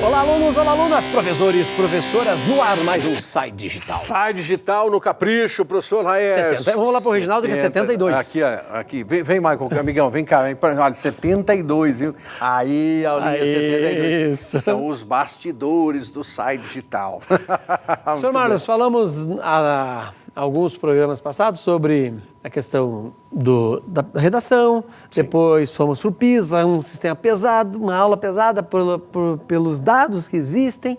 Olá, alunos, olá, alunas, professores, professoras, no ar mais um Sai Digital. Sai Digital no Capricho, professor Laércio. Vamos lá pro Reginaldo, que é 72. Aqui. Vem Michael, amigão, vem cá. Olha, 72, viu? Aí, Aulinha, 72. Isso. São os bastidores do Sai Digital. Senhor Marlos, falamos alguns programas passados sobre a questão da redação, sim. Depois fomos para o PISA, um sistema pesado, uma aula pesada pelos dados que existem.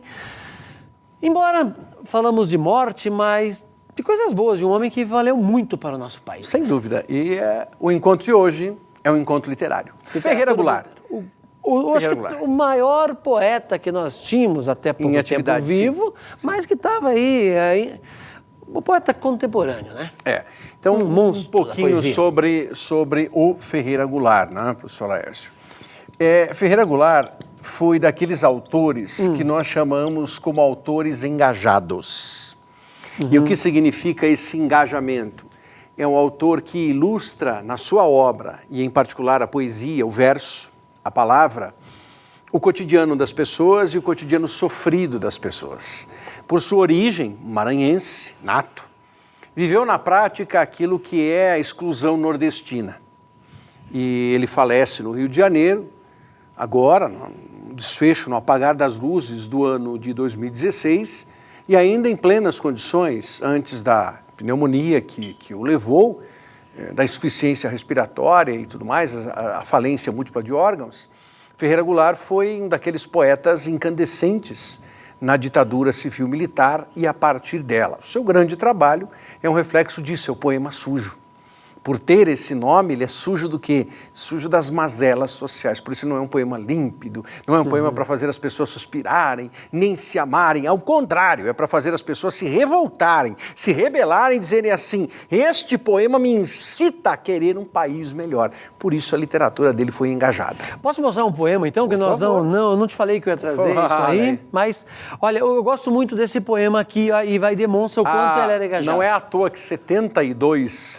Embora falamos de morte, mas de coisas boas, de um homem que valeu muito para o nosso país. Sem dúvida. E o encontro de hoje é um encontro literário. Ferreira Goulart. Acho que o maior poeta que nós tínhamos até pouco tempo vivo, sim. Mas que estava aí um poeta contemporâneo, né? Então um pouquinho sobre o Ferreira Goulart, né, professor Laércio? Ferreira Goulart foi daqueles autores que nós chamamos como autores engajados. E o que significa esse engajamento? É um autor que ilustra na sua obra, e em particular a poesia, o verso, a palavra, o cotidiano das pessoas e o cotidiano sofrido das pessoas. Por sua origem, maranhense, nato, viveu na prática aquilo que é a exclusão nordestina. E ele falece no Rio de Janeiro, agora, no desfecho, no apagar das luzes do ano de 2016, e ainda em plenas condições, antes da pneumonia que o levou, da insuficiência respiratória e tudo mais, a falência múltipla de órgãos. Ferreira Goulart foi um daqueles poetas incandescentes na ditadura civil-militar e a partir dela. O seu grande trabalho é um reflexo disso, é o poema Sujo. Por ter esse nome, ele é sujo do quê? Sujo das mazelas sociais. Por isso não é um poema límpido, não é um poema para fazer as pessoas suspirarem, nem se amarem. Ao contrário, é para fazer as pessoas se revoltarem, se rebelarem, dizerem assim, este poema me incita a querer um país melhor. Por isso a literatura dele foi engajada. Posso mostrar um poema, então? Que nós não te falei que eu ia trazer isso aí, mas, olha, eu gosto muito desse poema aqui e vai demonstrar o quanto ela era engajada. Não é à toa que 72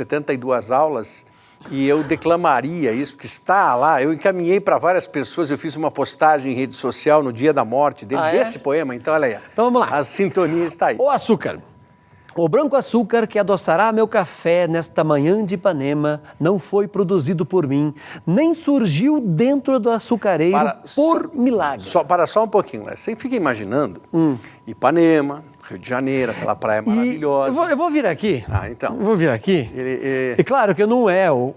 aulas, e eu declamaria isso, porque está lá, eu encaminhei para várias pessoas, eu fiz uma postagem em rede social no dia da morte dele, desse poema, então olha aí. Então vamos lá. A sintonia está aí. O açúcar. O branco açúcar que adoçará meu café nesta manhã de Ipanema não foi produzido por mim, nem surgiu dentro do açucareiro milagre. Só um pouquinho, né? Você fica imaginando Ipanema, Rio de Janeiro, aquela praia maravilhosa. Eu vou vir aqui. Então. Vou vir aqui. E claro que não é o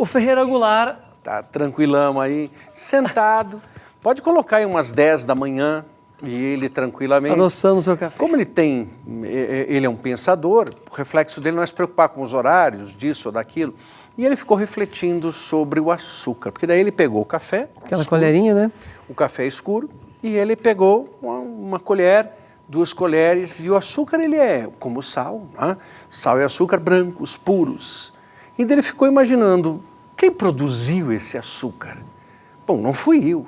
Ferreira Goulart. Tá tranquilão aí, sentado. Pode colocar aí umas 10 da manhã e ele tranquilamente. Adoçando o seu café. Como ele é um pensador, o reflexo dele não é se preocupar com os horários, disso ou daquilo. E ele ficou refletindo sobre o açúcar, porque daí ele pegou o café. Aquela colherinha, né? O café escuro. E ele pegou uma colher, 2 colheres, e o açúcar ele é como o sal, né? Sal e açúcar brancos, puros. E ele ficou imaginando, quem produziu esse açúcar? Bom, não fui eu.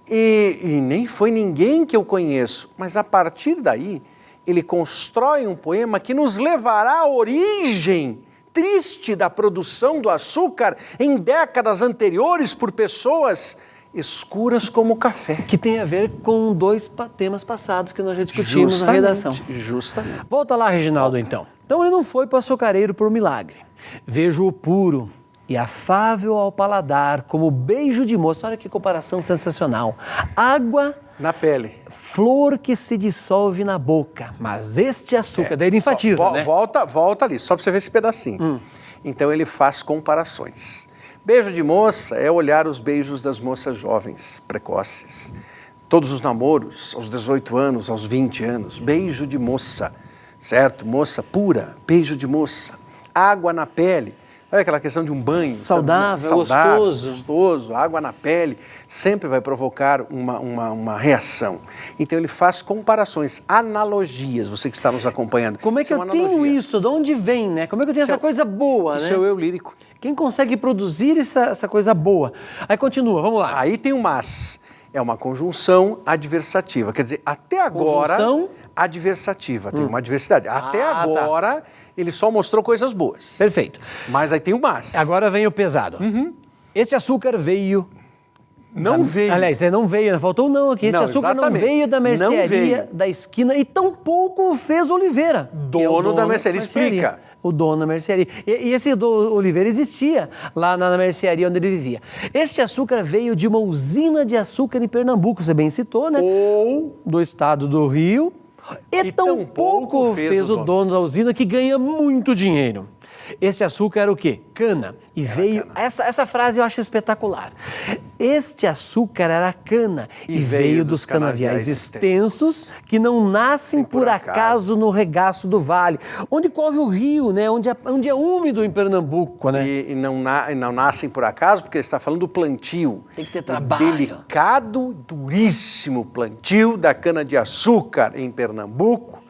E nem foi ninguém que eu conheço, mas a partir daí ele constrói um poema que nos levará à origem triste da produção do açúcar em décadas anteriores por pessoas escuras como o café. Que tem a ver com 2 temas passados que nós já discutimos na redação. Justamente. Volta lá, Reginaldo, então. Então ele não foi para o açucareiro por milagre. Vejo-o puro e afável ao paladar, como beijo de moça. Olha que comparação sensacional. Água na pele. Flor que se dissolve na boca. Mas este açúcar, daí ele enfatiza, né? Volta ali, só para você ver esse pedacinho. Então ele faz comparações. Beijo de moça é olhar os beijos das moças jovens, precoces. Todos os namoros, aos 18 anos, aos 20 anos. Beijo de moça, certo? Moça pura, beijo de moça. Água na pele. Olha aquela questão de um banho. Saudável, gostoso. Água na pele sempre vai provocar uma reação. Então ele faz comparações, analogias, você que está nos acompanhando. Como é que eu tenho isso? De onde vem, né? Como é que eu tenho essa coisa boa, né? Seu eu lírico. Quem consegue produzir essa coisa boa? Aí continua, vamos lá. Aí tem o mas. É uma conjunção adversativa. Quer dizer, até agora... Conjunção adversativa. Tem uma adversidade. Até agora, ele só mostrou coisas boas. Perfeito. Mas aí tem o mas. Agora vem o pesado. Esse açúcar veio Não veio. Aliás, não veio, né? Faltou não aqui. Esse açúcar não veio da mercearia da esquina e tampouco fez Oliveira. Dono da mercearia. Explica. O dono da mercearia. E esse Oliveira existia lá na mercearia onde ele vivia. Este açúcar veio de uma usina de açúcar em Pernambuco, você bem citou, né? Ou do estado do Rio. E tampouco fez o dono da usina, que ganha muito dinheiro. Esse açúcar era o quê? Cana. E veio... Essa frase eu acho espetacular. Este açúcar era cana e veio dos canaviais extensos que não nascem por acaso no regaço do vale, onde corre o rio, né? Onde é úmido em Pernambuco, né? E não nascem por acaso, porque ele está falando do plantio. Tem que ter trabalho. Delicado, duríssimo plantio da cana-de-açúcar em Pernambuco,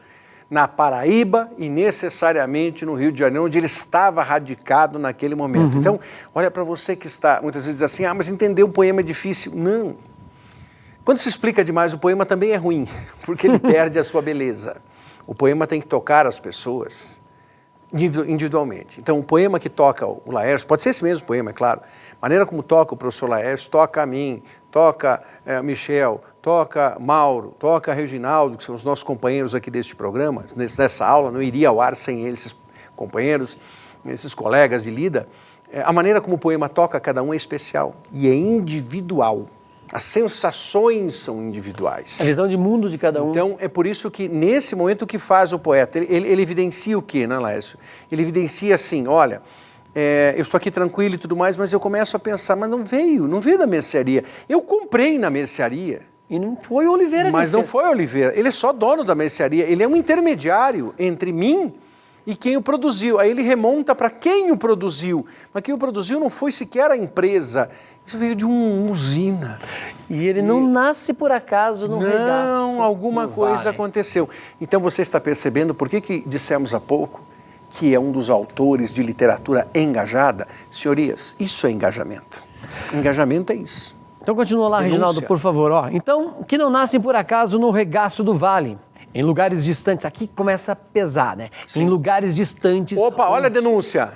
na Paraíba e necessariamente no Rio de Janeiro, onde ele estava radicado naquele momento. Então, olha, para você que está, muitas vezes diz assim, mas entender o poema é difícil. Não. Quando se explica demais, o poema também é ruim, porque ele perde a sua beleza. O poema tem que tocar as pessoas individualmente. Então, o poema que toca o Laércio, pode ser esse mesmo poema, é claro, a maneira como toca o professor Laércio, toca a mim, toca Michel, toca Mauro, toca Reginaldo, que são os nossos companheiros aqui deste programa, nessa aula, não iria ao ar sem eles, esses companheiros, esses colegas de lida. A maneira como o poema toca cada um é especial e é individual. As sensações são individuais. A visão de mundo de cada um. Então, é por isso que, nesse momento, o que faz o poeta? Ele evidencia o quê, né, Laércio? Ele evidencia assim, olha, eu estou aqui tranquilo e tudo mais, mas eu começo a pensar, mas não veio da mercearia. Eu comprei na mercearia. E não foi o Oliveira Mas não foi o Oliveira. Ele é só dono da mercearia. Ele é um intermediário entre mim e quem o produziu. Aí ele remonta para quem o produziu. Mas quem o produziu não foi sequer a empresa. Isso veio de uma usina. E ele não nasce por acaso no regaço. Não, alguma coisa aconteceu. Então você está percebendo por que dissemos há pouco que é um dos autores de literatura engajada? Senhorias, isso é engajamento. Engajamento é isso. Então continua lá, Denúncia. Reginaldo, por favor. Então, que não nascem por acaso no regaço do vale, em lugares distantes. Aqui começa a pesar, né? Sim. Em lugares distantes. Opa, olha a denúncia.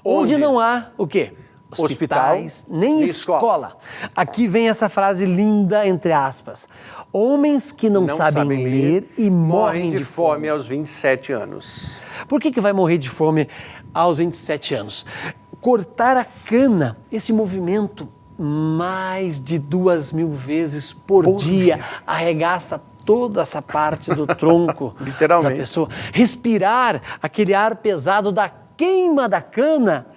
Onde não há o quê? Hospitais, nem escola. Aqui vem essa frase linda, entre aspas. Homens que não sabem ler e morrem de fome aos 27 anos. Por que vai morrer de fome aos 27 anos? Cortar a cana, esse movimento, mais de 2.000 vezes por dia, arregaça toda essa parte do tronco da pessoa. Respirar aquele ar pesado da queima da cana,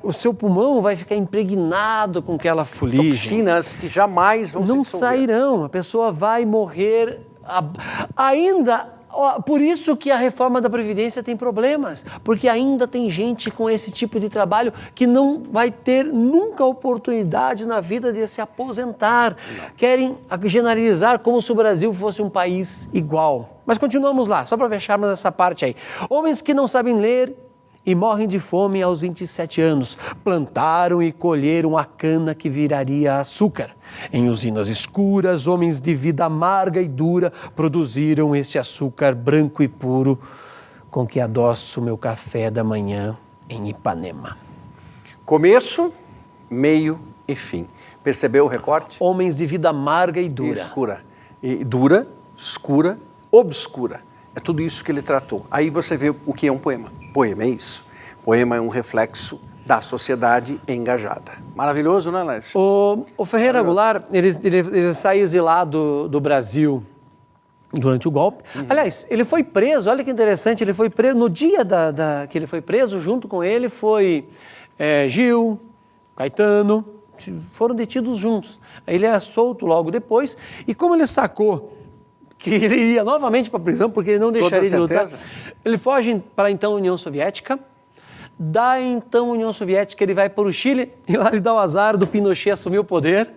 o seu pulmão vai ficar impregnado com aquela fuligem. Toxinas que jamais vão não sairão, a pessoa vai morrer ainda. Por isso que a reforma da Previdência tem problemas, porque ainda tem gente com esse tipo de trabalho que não vai ter nunca oportunidade na vida de se aposentar. Querem generalizar como se o Brasil fosse um país igual. Mas continuamos lá, só para fecharmos essa parte aí. Homens que não sabem ler e morrem de fome aos 27 anos. Plantaram e colheram a cana que viraria açúcar. Em usinas escuras, homens de vida amarga e dura produziram este açúcar branco e puro com que adoço meu café da manhã em Ipanema. Começo, meio e fim. Percebeu o recorte? Homens de vida amarga e dura. E escura. E dura, escura, obscura. É tudo isso que ele tratou. Aí você vê o que é um poema. Poema é isso. Poema é um reflexo da sociedade engajada. Maravilhoso, né, Lécio? O Ferreira Goulart, ele saiu exilado do Brasil durante o golpe. Aliás, ele foi preso, olha que interessante, ele foi preso, no dia que ele foi preso, junto com ele foi Gil, Caetano, foram detidos juntos. Ele é solto logo depois, e como ele sacou que ele iria novamente para a prisão, porque ele não deixaria de lutar. Ele foge para a então União Soviética. Da então União Soviética, ele vai para o Chile e lá ele dá o azar do Pinochet assumir o poder.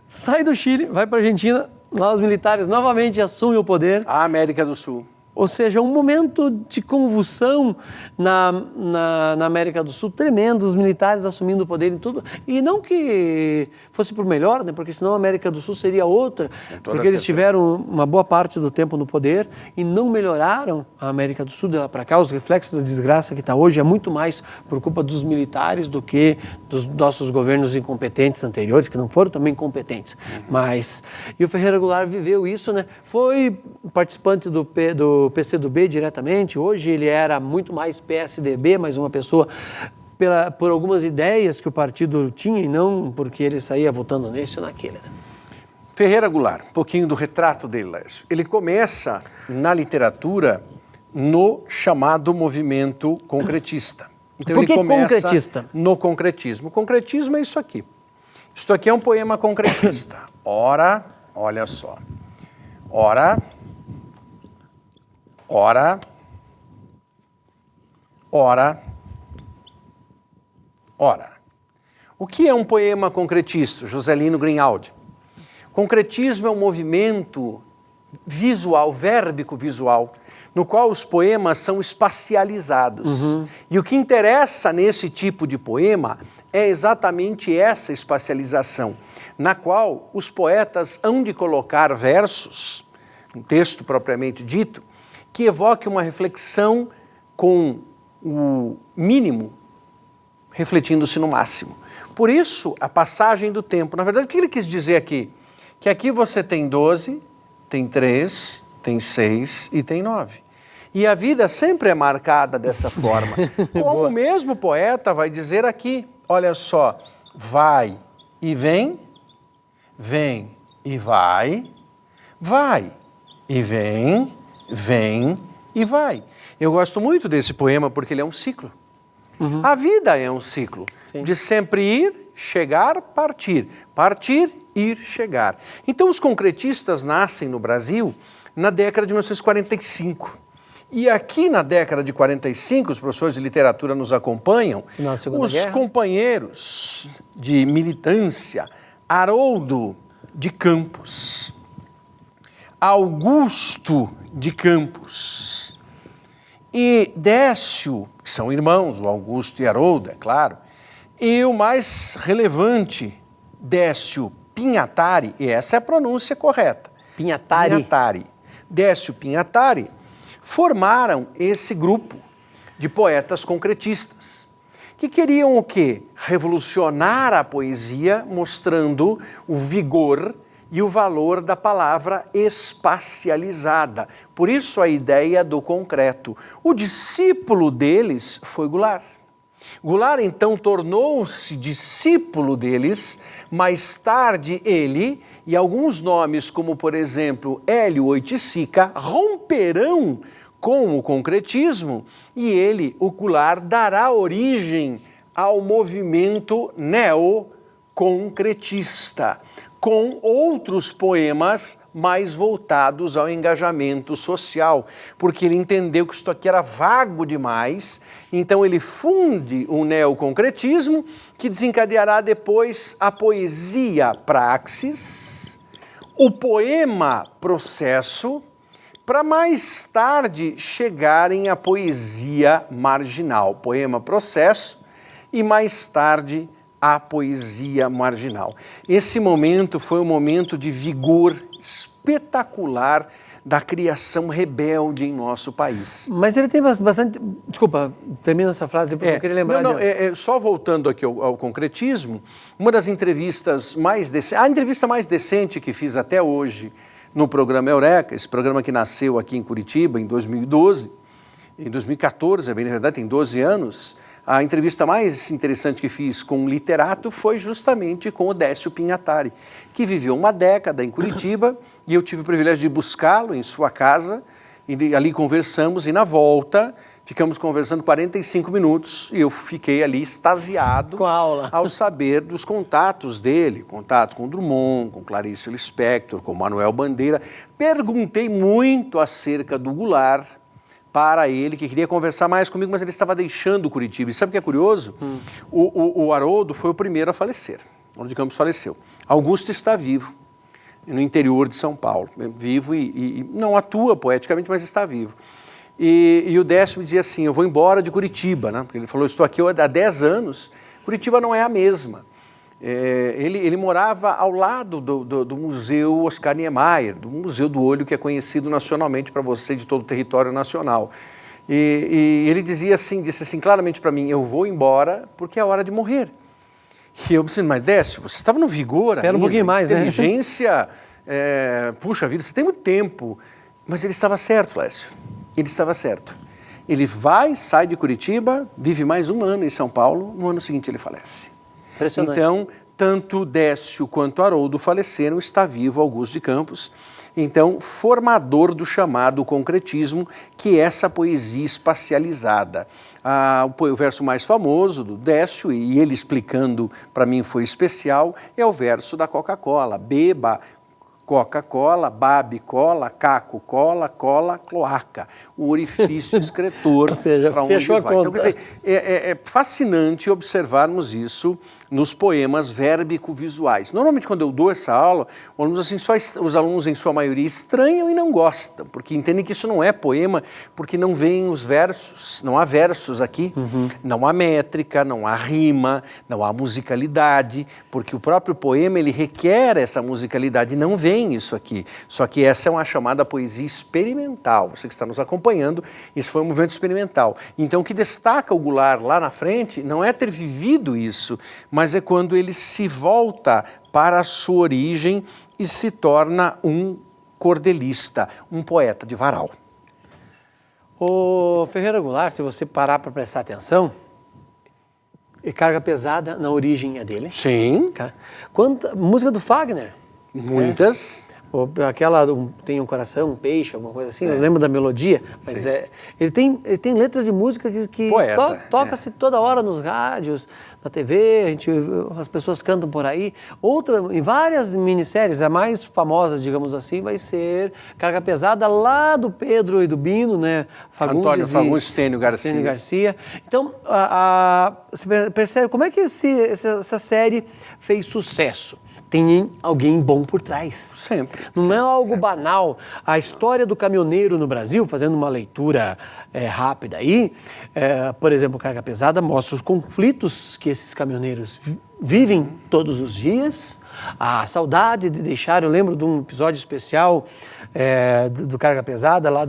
Sai do Chile, vai para a Argentina, lá os militares novamente assumem o poder. A América do Sul. Ou seja, um momento de convulsão na América do Sul, tremendo, os militares assumindo o poder em tudo. E não que fosse por melhor, né? Porque senão a América do Sul seria outra. Porque eles tiveram uma boa parte do tempo no poder e não melhoraram a América do Sul de lá para cá. Os reflexos da desgraça que está hoje é muito mais por culpa dos militares do que dos nossos governos incompetentes anteriores, que não foram também competentes. E o Ferreira Goulart viveu isso, né? Foi participante do PCdoB diretamente, hoje ele era muito mais PSDB, mas uma pessoa por algumas ideias que o partido tinha e não porque ele saía votando nesse ou naquele. Né? Ferreira Goulart, um pouquinho do retrato dele, Laércio. Ele começa na literatura no chamado movimento concretista. Então Por que ele começa concretista? No concretismo. O concretismo é isso aqui. Isto aqui é um poema concretista. Ora, olha só. Ora, ora, ora, ora. O que é um poema concretista, Joselino Grinaldi? Concretismo é um movimento visual, vérbico visual, no qual os poemas são espacializados. E o que interessa nesse tipo de poema é exatamente essa espacialização, na qual os poetas hão de colocar versos, um texto propriamente dito, que evoque uma reflexão com o mínimo, refletindo-se no máximo. Por isso, a passagem do tempo. Na verdade, o que ele quis dizer aqui? Que aqui você tem 12, tem 3, tem 6 e tem 9. E a vida sempre é marcada dessa forma. Como o mesmo poeta vai dizer aqui, olha só, vai e vem, vem e vai, vai e vem e vai. Eu gosto muito desse poema porque ele é um ciclo. A vida é um ciclo. Sim. De sempre ir, chegar, partir. Partir, ir, chegar. Então os concretistas nascem no Brasil na década de 1945. E aqui na década de 45, os professores de literatura nos acompanham, os companheiros de militância, Haroldo de Campos, Augusto de Campos e Décio, que são irmãos, o Augusto e Haroldo, é claro, e o mais relevante, Décio Pinhatari, e essa é a pronúncia correta. Pinhatari. Décio Pinhatari, formaram esse grupo de poetas concretistas, que queriam o quê? Revolucionar a poesia, mostrando o vigor e o valor da palavra espacializada. Por isso a ideia do concreto. O discípulo deles foi Goulart. Goulart, então, tornou-se discípulo deles. Mais tarde, ele e alguns nomes, como, por exemplo, Hélio Oiticica, romperão com o concretismo e ele, o Goulart, dará origem ao movimento neoconcretista, com outros poemas mais voltados ao engajamento social, porque ele entendeu que isso aqui era vago demais, então ele funde o neoconcretismo, que desencadeará depois a poesia praxis, o poema processo, para mais tarde chegarem à poesia marginal, poema processo e mais tarde a poesia marginal. Esse momento foi um momento de vigor espetacular da criação rebelde em nosso país. Mas ele tem bastante... Desculpa, termina essa frase, porque eu queria lembrar... Só voltando aqui ao concretismo, uma das entrevistas mais decentes... A entrevista mais decente que fiz até hoje no programa Eureka, esse programa que nasceu aqui em Curitiba em 2012, em 2014, bem na verdade, tem 12 anos... A entrevista mais interessante que fiz com um literato foi justamente com o Décio Pinhatari, que viveu uma década em Curitiba e eu tive o privilégio de buscá-lo em sua casa e ali conversamos e na volta ficamos conversando 45 minutos e eu fiquei ali extasiado com a aula, ao saber dos contatos dele, contatos com Drummond, com Clarice Lispector, com Manuel Bandeira. Perguntei muito acerca do Goulart para ele, que queria conversar mais comigo, mas ele estava deixando Curitiba. E sabe o que é curioso? O Haroldo foi o primeiro a falecer. Haroldo de Campos faleceu. Augusto está vivo. no interior de São Paulo, vivo e não atua poeticamente, mas está vivo. E o Décio me dizia assim, eu vou embora de Curitiba, né? Porque ele falou, estou aqui há 10 anos, Curitiba não é a mesma. Ele morava ao lado do Museu Oscar Niemeyer, do Museu do Olho, que é conhecido nacionalmente para você de todo o território nacional. E ele disse assim claramente para mim, eu vou embora porque é hora de morrer. E eu disse, mas Décio, você estava no vigor Espera um pouquinho mais, né? Inteligência, puxa vida, você tem muito tempo. Mas ele estava certo, Lécio. Ele estava certo. Ele sai de Curitiba, vive mais um ano em São Paulo, no ano seguinte ele falece. Impressionante. Então, tanto Décio quanto Haroldo faleceram, está vivo Augusto de Campos. Então, formador do chamado concretismo, que é essa poesia espacializada. O verso mais famoso do Décio, e ele explicando, para mim foi especial, é o verso da Coca-Cola. Beba Coca-Cola, babe cola, caco cola, cola, cloaca. O orifício excretor. Ou seja, fechou a conta. Então, quer dizer, é fascinante observarmos isso nos poemas vérbico-visuais. Normalmente, quando eu dou essa aula, os alunos, em sua maioria, estranham e não gostam, porque entendem que isso não é poema, porque não vêm os versos, não há versos aqui, não há métrica, não há rima, não há musicalidade, porque o próprio poema ele requer essa musicalidade, não vem isso aqui. Só que essa é uma chamada poesia experimental. Você que está nos acompanhando, isso foi um movimento experimental. Então, o que destaca o Goulart lá na frente não é ter vivido isso, mas é quando ele se volta para a sua origem e se torna um cordelista, um poeta de varal. O Ferreira Goulart, se você parar para prestar atenção, carga pesada na origem é dele. Sim. Música do Fagner. Muitas. Aquela tem um coração, um peixe, alguma coisa assim, eu lembro da melodia, mas ele tem letras de música que toca-se toda hora nos rádios, na TV, as pessoas cantam por aí. Em várias minisséries, a mais famosa, digamos assim, vai ser Carga Pesada, lá do Pedro e do Bino, né? Antônio Fagundes, Stênio Garcia. Então, você percebe como é que essa série fez sucesso? Tem alguém bom por trás. Sempre. Não é algo banal. A história do caminhoneiro no Brasil, fazendo uma leitura rápida aí, por exemplo, Carga Pesada mostra os conflitos que esses caminhoneiros vivem todos os dias, a saudade de deixar. Eu lembro de um episódio especial do Carga Pesada, lá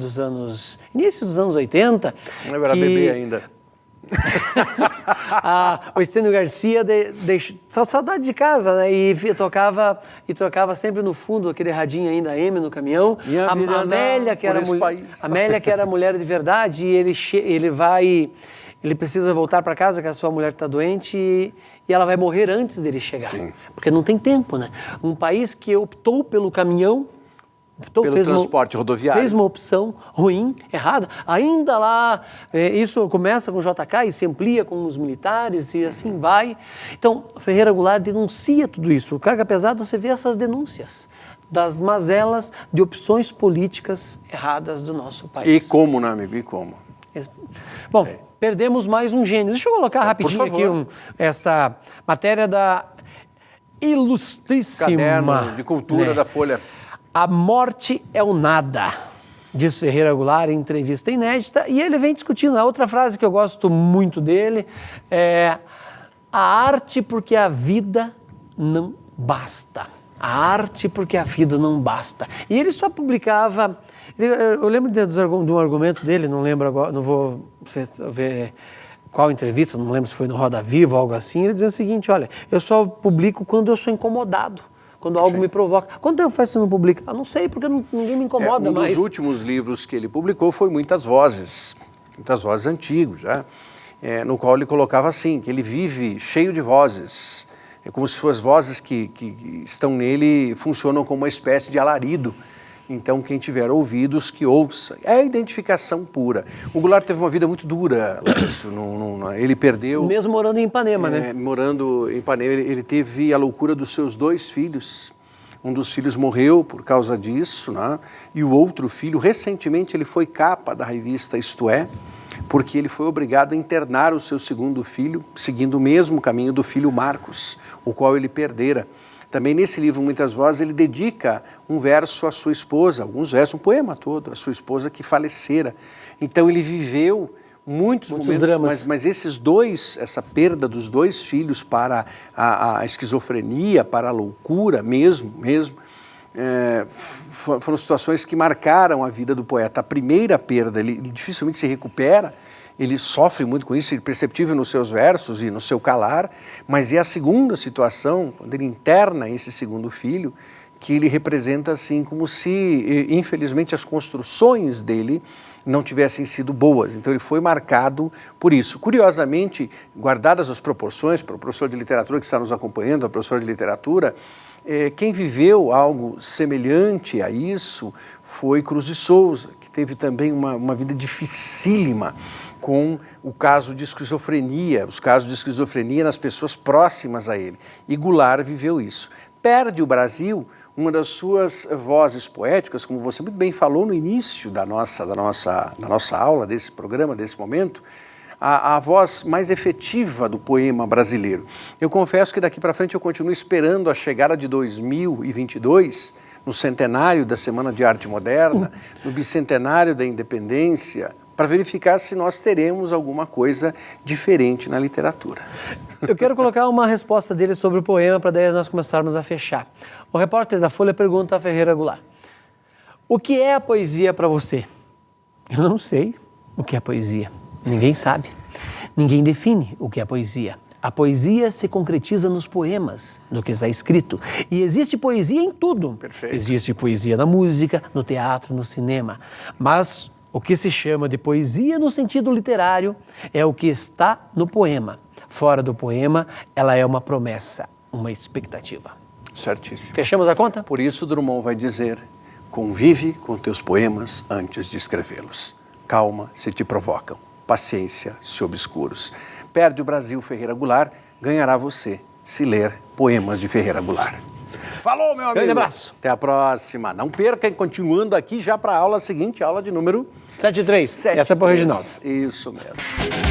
início dos anos 80. Eu era bebê ainda. O Stênio Garcia deixou saudade de casa, né? E tocava sempre no fundo aquele radinho ainda AM no caminhão. A Amélia, que era a mulher de verdade, e ele precisa voltar para casa, que a sua mulher está doente e ela vai morrer antes dele chegar. Sim. Porque não tem tempo, né? Um país que optou pelo caminhão, pelo transporte rodoviário. Fez uma opção ruim, errada. Ainda lá, isso começa com o JK e se amplia com os militares e assim vai. Então, Ferreira Goulart denuncia tudo isso. O Carga Pesada, você vê essas denúncias das mazelas de opções políticas erradas do nosso país. E como, né, amigo? E como? Bom, perdemos mais um gênio. Deixa eu colocar rapidinho aqui esta matéria da ilustríssima... Caderno de Cultura da Folha. A morte é o nada, diz Ferreira Goulart em entrevista inédita, e ele vem discutindo. A outra frase que eu gosto muito dele é: a arte porque a vida não basta. A arte porque a vida não basta. E ele só publicava... Eu lembro de um argumento dele, não lembro agora, não vou ver qual entrevista, não lembro se foi no Roda Viva ou algo assim. Ele dizia o seguinte: olha, eu só publico quando eu sou incomodado. Quando algo me provoca. Quanto tempo faz que você não publica? Não sei, porque ninguém me incomoda mais. Um dos últimos livros que ele publicou foi Muitas Vozes antigos já, no qual ele colocava assim, que ele vive cheio de vozes. É como se as vozes que estão nele funcionam como uma espécie de alarido. Então, quem tiver ouvidos, que ouça. É a identificação pura. O Goulart teve uma vida muito dura. Ele perdeu... Mesmo morando em Ipanema, né? Morando em Ipanema, ele teve a loucura dos seus 2 filhos. Um dos filhos morreu por causa disso, né? E o outro filho, recentemente, ele foi capa da revista Isto É, porque ele foi obrigado a internar o seu segundo filho, seguindo o mesmo caminho do filho Marcos, o qual ele perdera. também nesse livro Muitas Vozes, ele dedica um verso à sua esposa, alguns versos, um poema todo, à sua esposa que falecera. Então ele viveu muitos momentos dramas, mas esses dois, essa perda dos dois filhos para a esquizofrenia, para a loucura mesmo, foram situações que marcaram a vida do poeta. A primeira perda, ele dificilmente se recupera, ele sofre muito com isso, é perceptível nos seus versos e no seu calar, mas é a segunda situação, quando ele interna esse segundo filho, que ele representa assim como se, infelizmente, as construções dele não tivessem sido boas. Então ele foi marcado por isso. Curiosamente, guardadas as proporções, para o professor de literatura que está nos acompanhando, a professora de literatura, quem viveu algo semelhante a isso foi Cruz de Souza, que teve também uma vida dificílima com o caso de esquizofrenia, os casos de esquizofrenia nas pessoas próximas a ele. E Goulart viveu isso. Perde o Brasil uma das suas vozes poéticas, como você muito bem falou no início da nossa aula, desse programa, desse momento, a voz mais efetiva do poema brasileiro. Eu confesso que daqui para frente eu continuo esperando a chegada de 2022, no centenário da Semana de Arte Moderna, no bicentenário da Independência, para verificar se nós teremos alguma coisa diferente na literatura. Eu quero colocar uma resposta dele sobre o poema para daí nós começarmos a fechar. O repórter da Folha pergunta a Ferreira Goulart: o que é a poesia para você? Eu não sei o que é poesia. Ninguém sabe. Ninguém define o que é poesia. A poesia se concretiza nos poemas, no que está escrito. E existe poesia em tudo. Perfeito. Existe poesia na música, no teatro, no cinema. Mas o que se chama de poesia no sentido literário é o que está no poema. Fora do poema, ela é uma promessa, uma expectativa. Certíssimo. Fechamos a conta? Por isso, Drummond vai dizer: convive com teus poemas antes de escrevê-los. Calma se te provocam, paciência se obscuros. Perde o Brasil, Ferreira Goulart, ganhará você se ler poemas de Ferreira Goulart. Falou, meu amigo. Grande abraço. Até a próxima. Não perca, continuando aqui já para a aula seguinte, aula de número 73. Essa é para o Reginaldo. Isso mesmo.